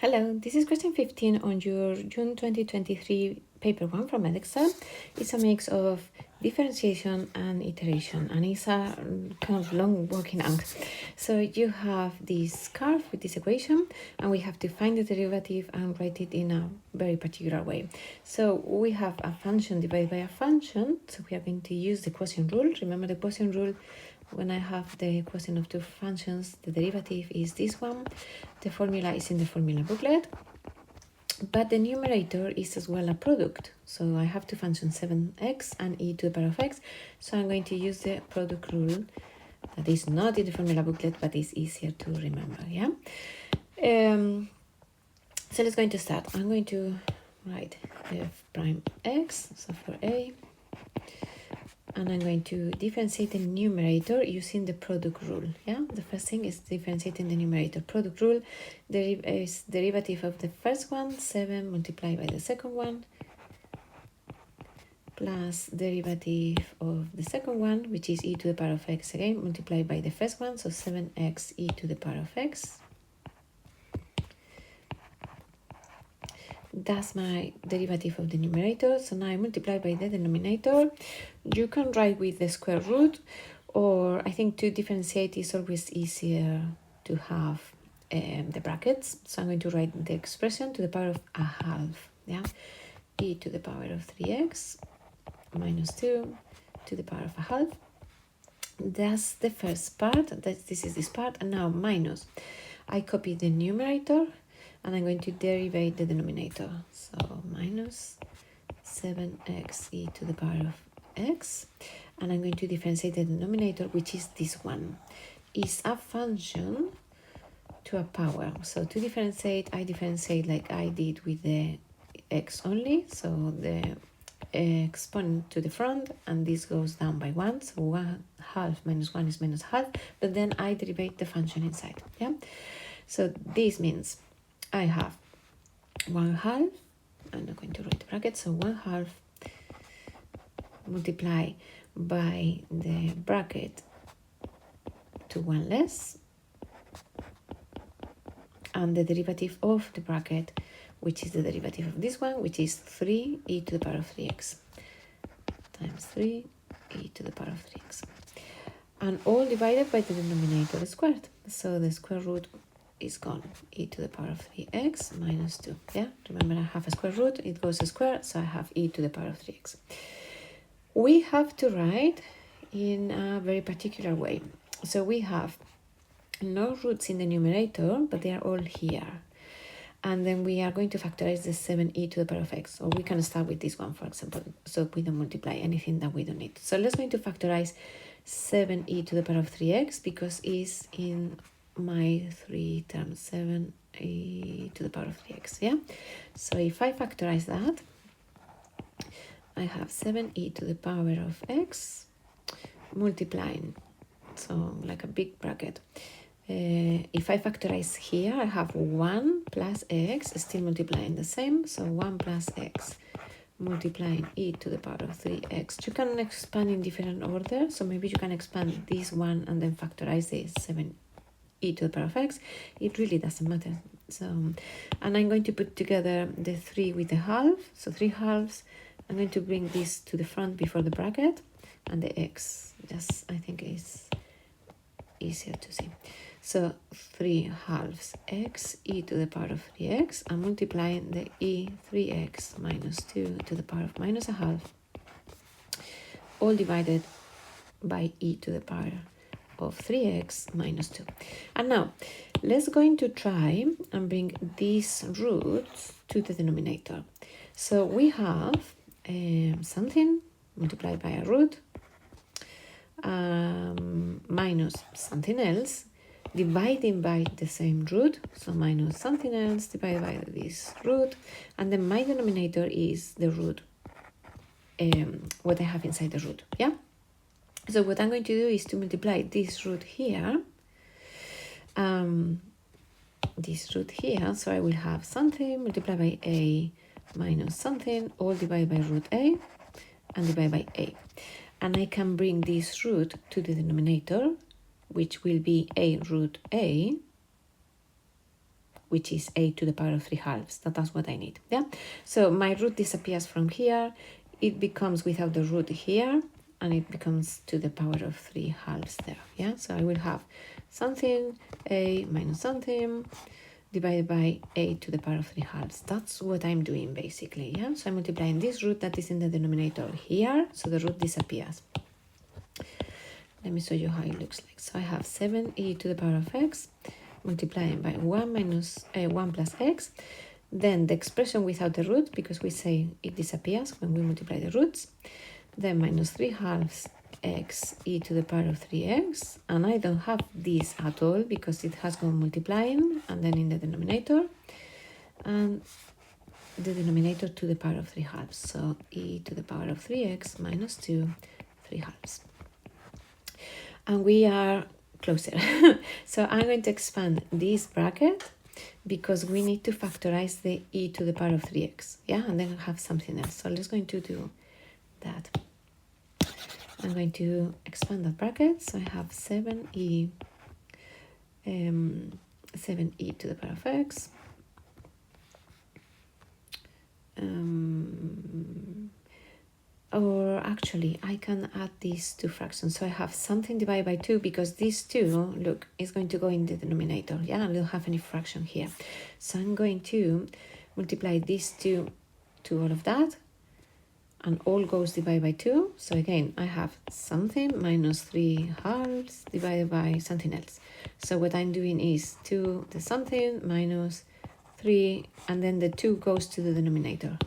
Hello, this is question 15 on your June 2023 paper 1 from Edexcel. It's a mix of differentiation and iteration, and it's a kind of long working out. So you have this curve with this equation, and we have to find the derivative and write it in a very particular way. So we have a function divided by a function, so we are going to use the quotient rule. Remember the quotient rule? When I have the quotient of two functions, the derivative is this one. The formula is in the formula booklet, but the numerator is as well a product. So I have two functions, 7x and e to the power of x. So I'm going to use the product rule that is not in the formula booklet, but is easier to remember, yeah? So let's go to start. I'm going to write f prime x, so for a, and I'm going to differentiate the numerator using the product rule. Yeah, the first thing is differentiating the numerator. Product rule is derivative of the first one, 7 multiplied by the second one, plus derivative of the second one, which is e to the power of x again, multiplied by the first one, so 7x e to the power of x. That's my derivative of the numerator. So now I multiply by the denominator. You can write with the square root, or I think to differentiate is always easier to have the brackets. So I'm going to write the expression to the power of a half. Yeah, e to the power of 3x minus 2 to the power of a half. That's the first part. This is this part, and now minus. I copy the numerator, and I'm going to derivate the denominator. So minus 7x e to the power of x. And I'm going to differentiate the denominator, which is this one. Is a function to a power. So to differentiate, I differentiate like I did with the x only. So the exponent to the front, and this goes down by 1. So 1 half minus 1 is minus half. But then I derivate the function inside. Yeah. So this means I have 1 half, I'm not going to write the bracket, so 1 half multiply by the bracket to 1 less, and the derivative of the bracket, which is the derivative of this one, which is 3 e to the power of 3x times 3 e to the power of 3x, and all divided by the denominator squared. So the square root is gone, e to the power of 3x minus 2. Yeah, remember I have a square root, it goes a square, so I have e to the power of 3x. We have to write in a very particular way. So we have no roots in the numerator, but they are all here. And then we are going to factorize the 7e to the power of x. Or we can start with this one, for example, so we don't multiply anything that we don't need. So let's going to factorize 7e to the power of 3x, because it's in my 3 terms, 7e to the power of 3x, yeah? So if I factorize that, I have 7e to the power of x multiplying, so like a big bracket. If I factorize here, I have 1 plus x, still multiplying the same, so 1 plus x multiplying e to the power of 3x. You can expand in different order, so maybe you can expand this one and then factorize this 7 e to the power of x. It really doesn't matter. So, and I'm going to put together the 3 with the half, so 3 halves. I'm going to bring this to the front before the bracket, and the x, just I think is easier to see. So 3 halves x e to the power of 3x, and multiplying the e 3x minus 2 to the power of minus a half, all divided by e to the power of 3x minus 2. And now let's going to try and bring these roots to the denominator. So we have something multiplied by a root minus something else dividing by the same root, so minus something else divided by this root, and then my denominator is the root, what I have inside the root. Yeah. So what I'm going to do is to multiply this root here, so I will have something multiplied by a minus something, all divided by root a, and divided by a. And I can bring this root to the denominator, which will be a root a, which is a to the power of 3 halves. That's what I need. Yeah. So my root disappears from here. It becomes without the root here, and it becomes to the power of 3 halves there. Yeah. So I will have something a minus something divided by a to the power of 3 halves. That's what I'm doing basically. Yeah. So I'm multiplying this root that is in the denominator here, so the root disappears. Let me show you how it looks like. So I have 7e to the power of x multiplying by 1 plus x. Then the expression without the root, because we say it disappears when we multiply the roots. Then minus 3 halves x e to the power of 3x. And I don't have this at all because it has gone multiplying and then in the denominator. And the denominator to the power of 3 halves. So e to the power of 3x minus 2, 3 halves. And we are closer. So I'm going to expand this bracket because we need to factorize the e to the power of 3x. Yeah, and then have something else. So let's going to do that. I'm going to expand that bracket. So I have 7e to the power of x. Or actually, I can add these two fractions. So I have something divided by 2 because these 2, look, is going to go in the denominator. Yeah, I don't have any fraction here. So I'm going to multiply these 2 to all of that. And all goes divided by 2. So again, I have something minus 3 halves divided by something else. So what I'm doing is 2 the something minus 3. And then the 2 goes to the denominator.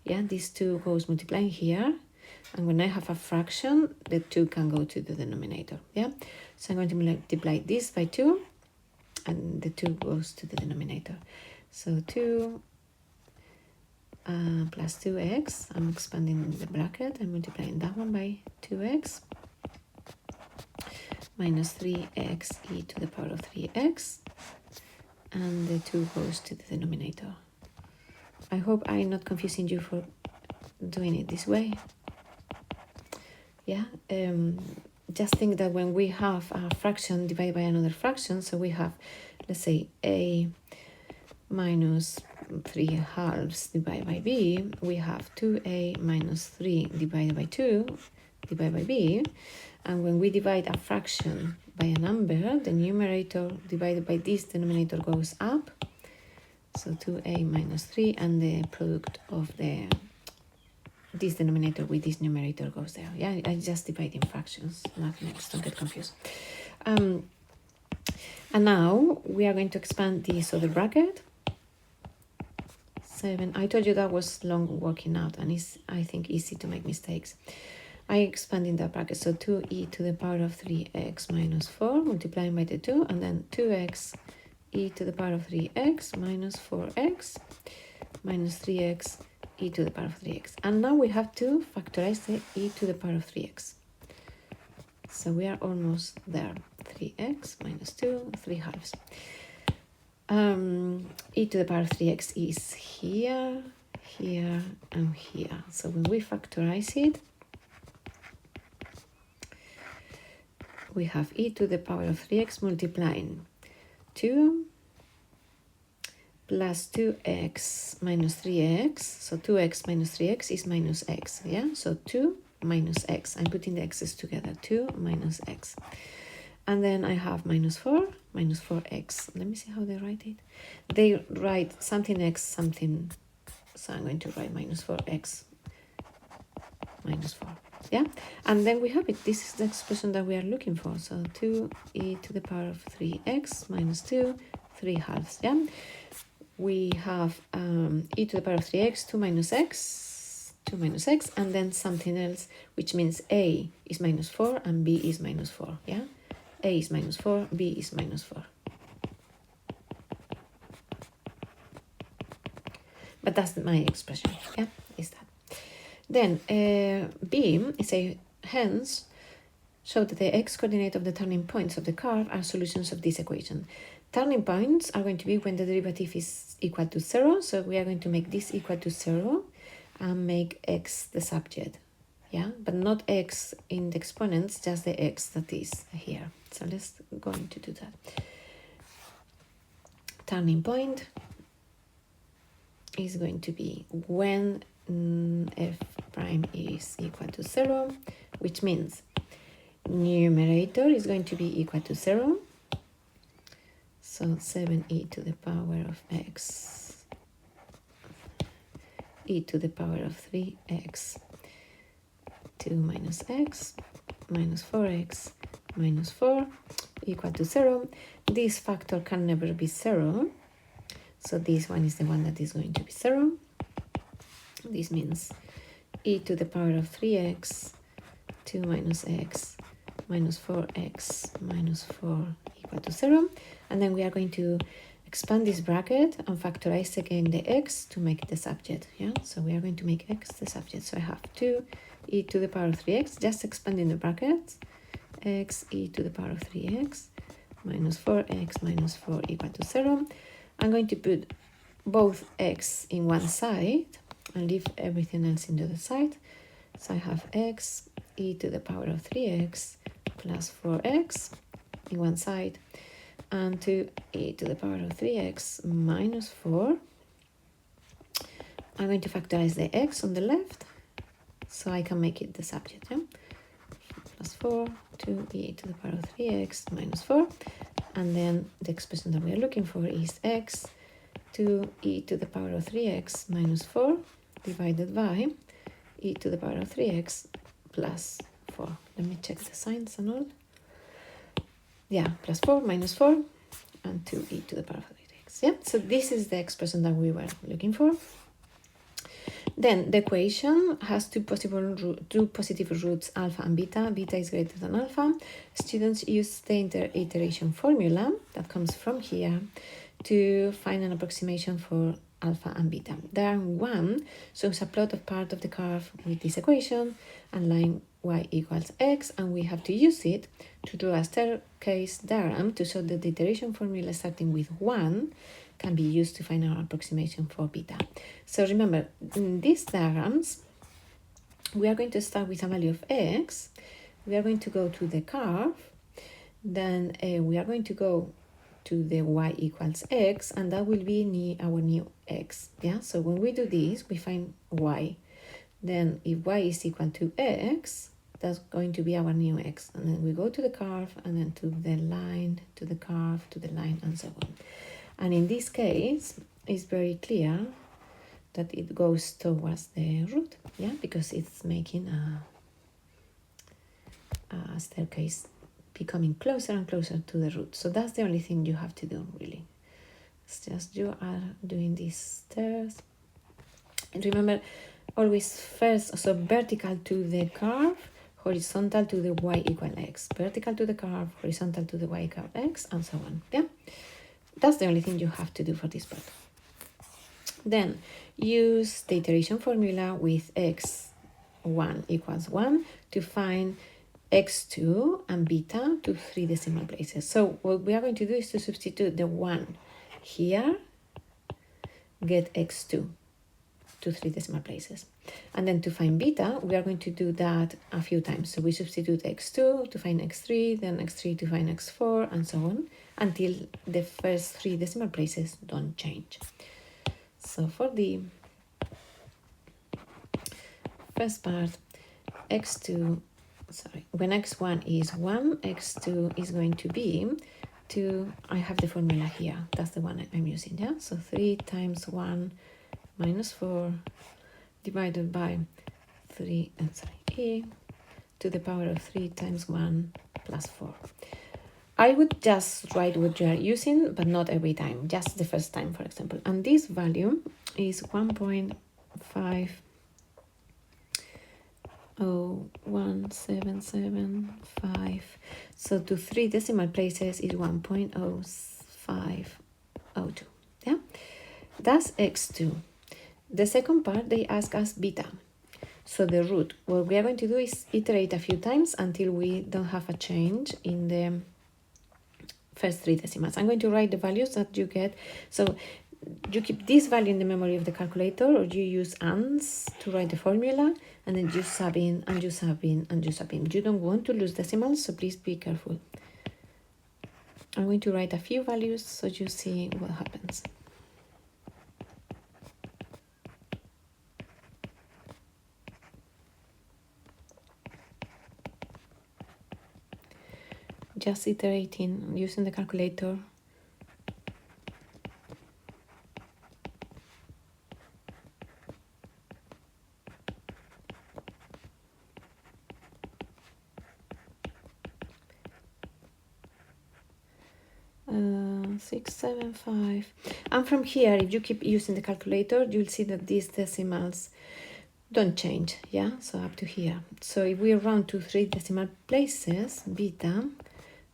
Yeah, these 2 goes multiplying here. And when I have a fraction, the 2 can go to the denominator. Yeah, so I'm going to multiply this by 2, and the 2 goes to the denominator. So 2 plus 2x, I'm expanding the bracket, I'm multiplying that one by 2x, minus 3x e to the power of 3x, and the 2 goes to the denominator. I hope I'm not confusing you for doing it this way. Yeah, just think that when we have a fraction divided by another fraction, so we have, let's say, a minus 3 halves divided by b, we have 2a minus 3 divided by 2 divided by b, and when we divide a fraction by a number, the numerator divided by this denominator goes up, so 2a minus 3, and the product of this denominator with this numerator goes there. Yeah, I just divide in fractions, nothing else, don't get confused. And now we are going to expand this other bracket. 7, I told you that was long working out, and it's, I think, easy to make mistakes. I expand in that bracket, so 2e to the power of 3x minus 4, multiplying by the 2, and then 2x e to the power of 3x minus 4x minus 3x e to the power of 3x. And now we have to factorize the e to the power of 3x. So we are almost there. 3x minus 2, 3 halves. E to the power of 3x is here, here, and here. So when we factorize it, we have e to the power of 3x multiplying 2 plus 2x minus 3x. So 2x minus 3x is minus x. Yeah, so 2 minus x. I'm putting the x's together. 2 minus x. And then I have minus 4, minus 4x. Let me see how they write it. They write something x, something. So I'm going to write minus 4x minus 4. Yeah, and then we have it. This is the expression that we are looking for. So 2e to the power of 3x minus 2, 3 halves. Yeah, we have e to the power of 3x, 2 minus x, 2 minus x, and then something else, which means a is minus 4 and b is minus 4. Yeah, a is minus 4, b is minus 4. But that's my expression. Yeah, is that. Then b is a hence show that the x-coordinate of the turning points of the curve are solutions of this equation. Turning points are going to be when the derivative is equal to 0. So we are going to make this equal to 0 and make x the subject. Yeah, but not x in the exponents, just the x that is here. So let's go into do that. turning point is going to be when f prime is equal to 0, which means numerator is going to be equal to 0. So 7e to the power of x, e to the power of 3x, 2 minus x, minus 4x, minus 4, equal to 0. This factor can never be 0. So this one is the one that is going to be 0. This means e to the power of 3x, 2 minus x, minus 4x, minus 4 equal to 0. And then we are going to expand this bracket and factorize again the x to make the subject. Yeah, so we are going to make x the subject. So I have 2 e to the power of 3x, just expanding the brackets, x e to the power of 3x, minus 4x minus 4 equal to 0. I'm going to put both x in one side and leave everything else in the other side. So I have x e to the power of 3x plus 4x in one side, and 2e to the power of 3x minus 4. I'm going to factorize the x on the left, so I can make it the subject. Yeah? Plus 4, 2e to the power of 3x minus 4. And then the expression that we are looking for is x 2e to the power of 3x minus 4 divided by e to the power of 3x plus 4. Let me check the signs and all. Yeah, plus 4 minus 4 and 2e to the power of 3x. Yeah, so this is the expression that we were looking for. Then the equation has two positive roots, alpha and beta. Beta is greater than alpha. Students use the iteration formula that comes from here to find an approximation for alpha and beta. Diagram 1 shows a plot of part of the curve with this equation and line y equals x, and we have to use it to draw a staircase diagram to show that the iteration formula starting with 1 can be used to find our approximation for beta. So remember, in these diagrams, we are going to start with a value of x. We are going to go to the curve. Then we are going to go to the y equals x, and that will be our new x. Yeah. So when we do this, we find y. Then if y is equal to x, that's going to be our new x. And then we go to the curve, and then to the line, to the curve, to the line, and so on. And in this case, it's very clear that it goes towards the root, yeah, because it's making a staircase becoming closer and closer to the root. So that's the only thing you have to do, really. It's just you are doing these stairs. And remember, always first, so vertical to the curve, horizontal to the y equal x. Vertical to the curve, horizontal to the y equal x, and so on, yeah? That's the only thing you have to do for this part. Then use the iteration formula with x1 equals 1 to find x2 and beta to 3 decimal places. So what we are going to do is to substitute the 1 here, get x2 to 3 decimal places. And then to find beta, we are going to do that a few times. So we substitute x2 to find x3, then x3 to find x4, and so on, until the first 3 decimal places don't change. So for the first part, when x1 is 1, x2 is going to be 2. I have the formula here. That's the one I'm using, yeah? So 3 times 1 minus 4 divided by e to the power of 3 times 1 plus 4. I would just write what you are using, but not every time, just the first time, for example. And this value is 1.50177.5. So to 3 decimal places is 1.0502. Yeah, that's x2. The second part, they ask us beta. So the root, what we are going to do is iterate a few times until we don't have a change in the first 3 decimals. I'm going to write the values that you get. So you keep this value in the memory of the calculator, or you use ands to write the formula, and then you sub in, and you sub in, and you sub in. You don't want to lose decimals, so please be careful. I'm going to write a few values so you see what happens. Just iterating using the calculator. Uh, 675, and from here, if you keep using the calculator, you'll see that these decimals don't change. Yeah, so up to here. So if we round to 3 decimal places, beta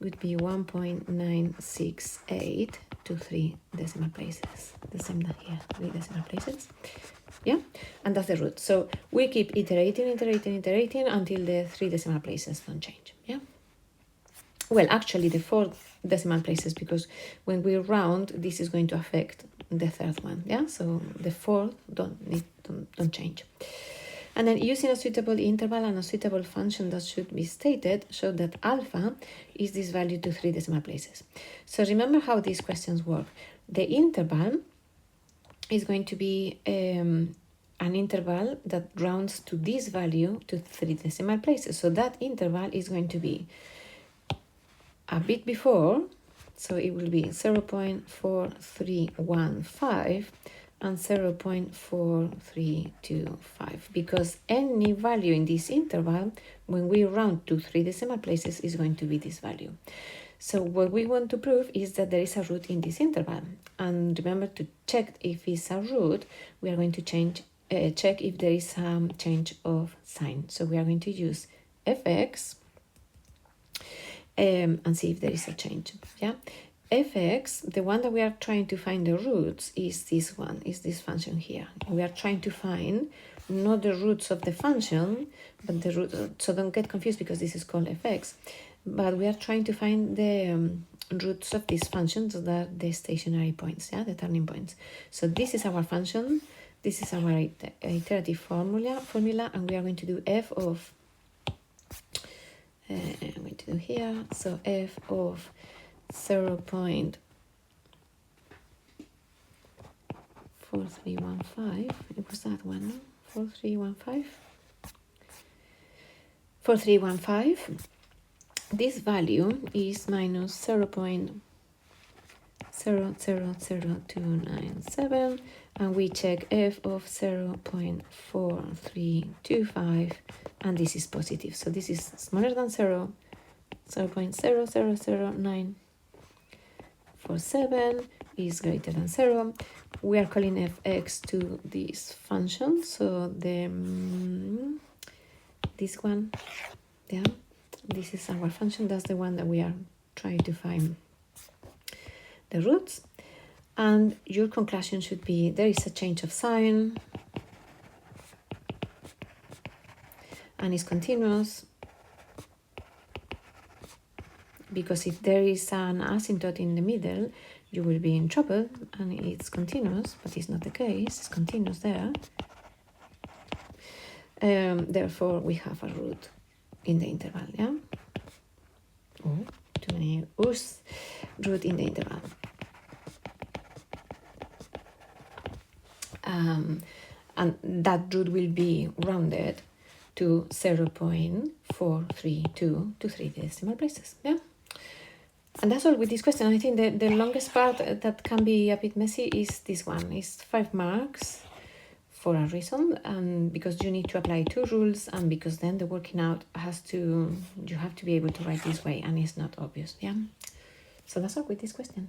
would be 1.968 to 3 decimal places. The same than here, 3 decimal places. Yeah, and that's the root. So we keep iterating until the 3 decimal places don't change. Yeah. Well, actually the 4 decimal places, because when we round, this is going to affect the third one. Yeah, so the 4th don't change. And then using a suitable interval and a suitable function that should be stated, show that alpha is this value to 3 decimal places. So remember how these questions work. The interval is going to be an interval that rounds to this value to 3 decimal places. So that interval is going to be a bit before, so it will be 0.4315 and 0.4325, because any value in this interval, when we round to 3 decimal places, is going to be this value. So what we want to prove is that there is a root in this interval. And remember, to check if it's a root, we are going to check if there is some change of sign. So we are going to use fx and see if there is a change. Yeah, fx, the one that we are trying to find the roots, is this one, is this function here. We are trying to find not the roots of the function, but the root. So don't get confused, because this is called fx, but we are trying to find the roots of these functions, that are the stationary points, yeah, the turning points. So this is our function, this is our iterative formula, and we are going to do f of I'm going to do here, so f of 0.4315, it was that one, no? 4315. This value is minus 0.000297, and we check f of 0.4325, and this is positive. So this is smaller than 0.000947 is greater than 0. We are calling fx to this function, so this one, yeah, this is our function, that's the one that we are trying to find the roots. And your conclusion should be there is a change of sign and it's continuous, because if there is an asymptote in the middle, you will be in trouble, and it's continuous, but it's not the case, it's continuous there. Therefore, we have a root in the interval, yeah? Oh, too many U's. Root in the interval. And that root will be rounded to 0.432 to 3 decimal places, yeah? And that's all with this question. I think the longest part that can be a bit messy is this one. It's 5 marks for a reason, and because you need to apply 2 rules, and because then the working out you have to be able to write this way, and it's not obvious, yeah? So that's all with this question.